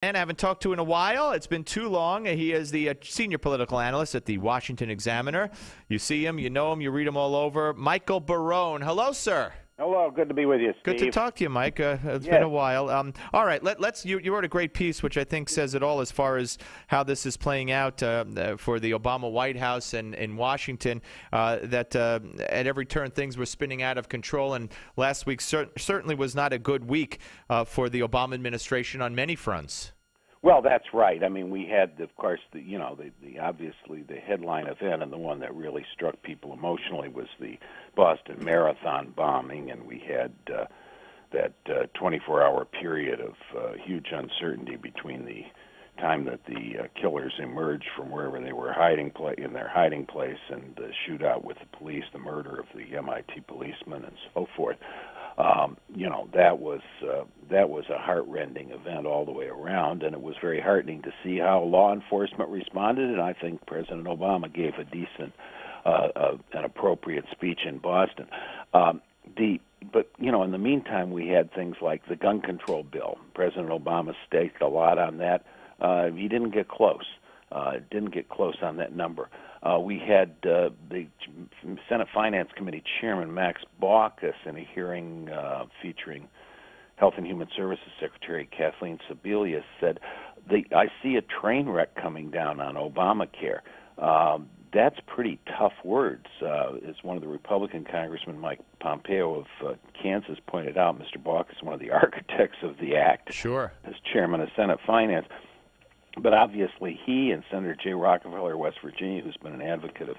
I haven't talked to in a while. It's been too long. He is the senior political analyst at the Washington Examiner. You see him, you know him, you read him all over. Michael Barone. Hello, sir. Hello, good to be with you, Steve. Good to talk to you, Mike. It's been a while. All right, let's. You wrote a great piece, which I think says it all as far as how this is playing out for the Obama White House and in Washington. That at every turn things were spinning out of control, and last week certainly was not a good week for the Obama administration on many fronts. Well, that's right. I mean, we had, of course, the obviously the headline event, and the one that really struck people emotionally was the Boston Marathon bombing, and we had that 24-hour period of huge uncertainty between the time that the killers emerged from wherever they were in their hiding place, and the shootout with the police, the murder of the MIT policeman, and so forth. That was a heart-rending event all the way around, and it was very heartening to see how law enforcement responded. And I think President Obama gave a decent, an appropriate speech in Boston. But in the meantime, we had things like the gun control bill. President Obama staked a lot on that. He didn't get close. Didn't get close on that number. We had the Senate Finance Committee Chairman Max Baucus in a hearing featuring Health and Human Services Secretary Kathleen Sebelius said, I see a train wreck coming down on Obamacare. That's pretty tough words. As one of the Republican Congressmen, Mike Pompeo of Kansas, pointed out, Mr. Baucus is one of the architects of the act. Sure. As chairman of Senate Finance. But obviously he and Senator Jay Rockefeller of West Virginia, who's been an advocate of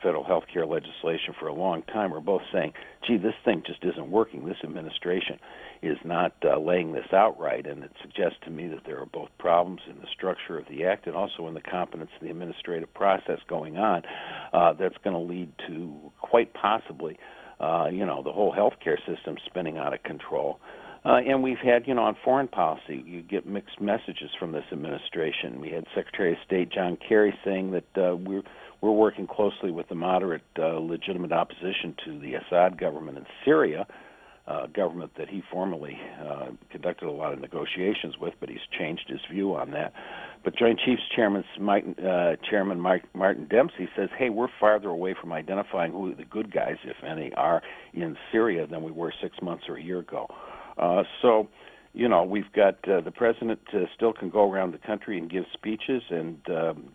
federal health care legislation for a long time, are both saying, gee, this thing just isn't working. This administration is not laying this out right. And it suggests to me that there are both problems in the structure of the act and also in the competence of the administrative process going on that's going to lead to quite possibly, the whole health care system spinning out of control. And we've had, on foreign policy, you get mixed messages from this administration. We had Secretary of State John Kerry saying that we're working closely with the moderate, legitimate opposition to the Assad government in Syria, a government that he formerly conducted a lot of negotiations with, but he's changed his view on that. But Joint Chiefs Chairman Martin Dempsey says, hey, we're farther away from identifying who the good guys, if any, are in Syria than we were 6 months or a year ago. We've got the president still can go around the country and give speeches and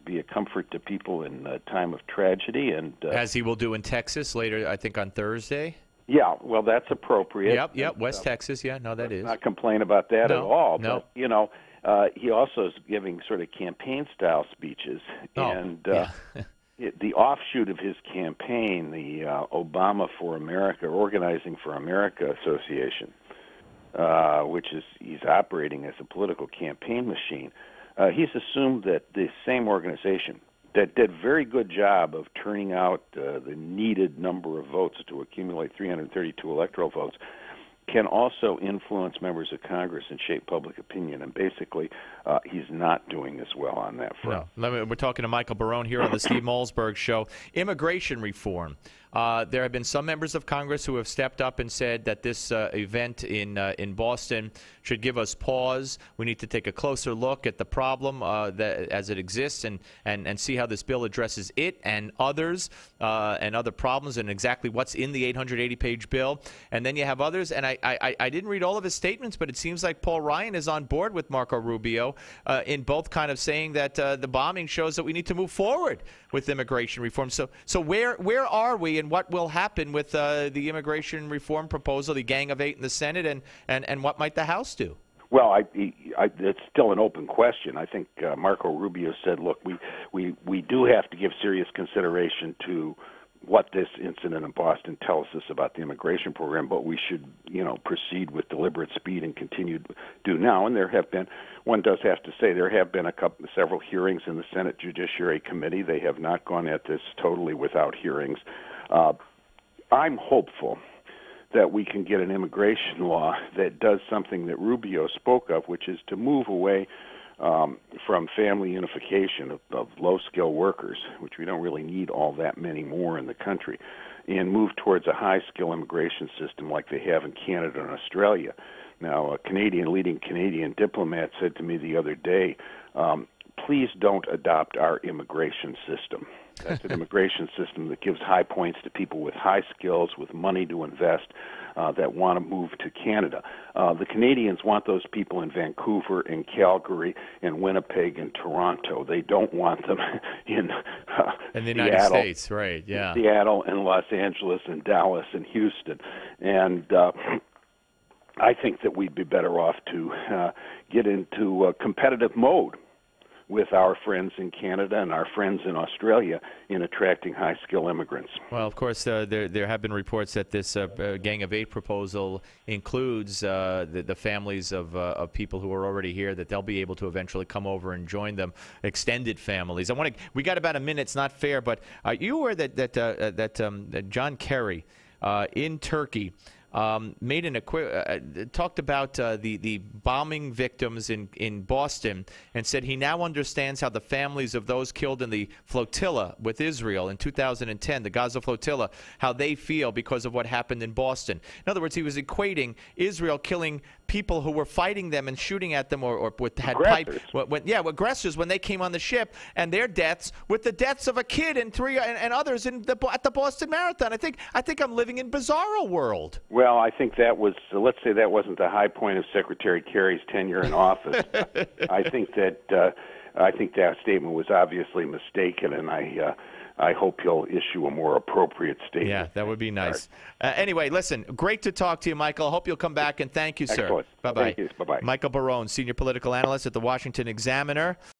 be a comfort to people in a time of tragedy. And as he will do in Texas later, I think on Thursday. Yeah, well, that's appropriate. Yep, West Texas, yeah, no, that is. Not complain about that at all. No. But, he also is giving sort of campaign-style speeches. The offshoot of his campaign, the Obama for America, Organizing for America Association, which is he's operating as a political campaign machine. He's assumed that the same organization that did a very good job of turning out the needed number of votes to accumulate 332 electoral votes can also influence members of Congress and shape public opinion. And basically, he's not doing as well on that front. No. We're talking to Michael Barone here on the Steve Malzberg Show. Immigration reform. There have been some members of Congress who have stepped up and said that this event in Boston should give us pause. We need to take a closer look at the problem as it exists and see how this bill addresses it and others and other problems and exactly what's in the 880-page bill. And then you have others, and I didn't read all of his statements, but it seems like Paul Ryan is on board with Marco Rubio in both kind of saying that the bombing shows that we need to move forward with immigration reform. So where are we, and what will happen with the immigration reform proposal, the Gang of Eight in the Senate, and what might the House do? Well, it's still an open question. I think Marco Rubio said, look, we do have to give serious consideration to what this incident in Boston tells us about the immigration program, but we should, proceed with deliberate speed and continue to do now. And one does have to say, there have been several hearings in the Senate Judiciary Committee. They have not gone at this totally without hearings. I'm hopeful that we can get an immigration law that does something that Rubio spoke of, which is to move away from family unification of low-skill workers, which we don't really need all that many more in the country, and move towards a high-skill immigration system like they have in Canada and Australia. Now, a leading Canadian diplomat said to me the other day, please don't adopt our immigration system. That's an immigration system that gives high points to people with high skills, with money to invest, that want to move to Canada. The Canadians want those people in Vancouver, in Calgary, in Winnipeg, and Toronto. They don't want them in the United States, right? Yeah, Seattle and Los Angeles and Dallas and Houston, and I think that we'd be better off to get into a competitive mode with our friends in Canada and our friends in Australia in attracting high-skill immigrants. Well, of course, there have been reports that this Gang of Eight proposal includes the families of people who are already here, that they'll be able to eventually come over and join them, extended families. We got about a minute. It's not fair, but are you aware that John Kerry in Turkey made talked about the bombing victims in Boston, and said he now understands how the families of those killed in the flotilla with Israel in 2010, the Gaza flotilla, how they feel because of what happened in Boston. In other words, he was equating Israel killing people who were fighting them and shooting at them, or had aggressors when they came on the ship, and their deaths with the deaths of a kid and others at the Boston Marathon. I think I'm living in bizarro world. Well, I think that was, let's say that wasn't the high point of Secretary Kerry's tenure in office. I think that statement was obviously mistaken, and I hope he'll issue a more appropriate statement. Yeah, that would be nice. Anyway, listen, great to talk to you, Michael. I hope you'll come back, and thank you, sir. Excellent. Bye-bye. Thank you. Bye-bye. Michael Barone, senior political analyst at the Washington Examiner.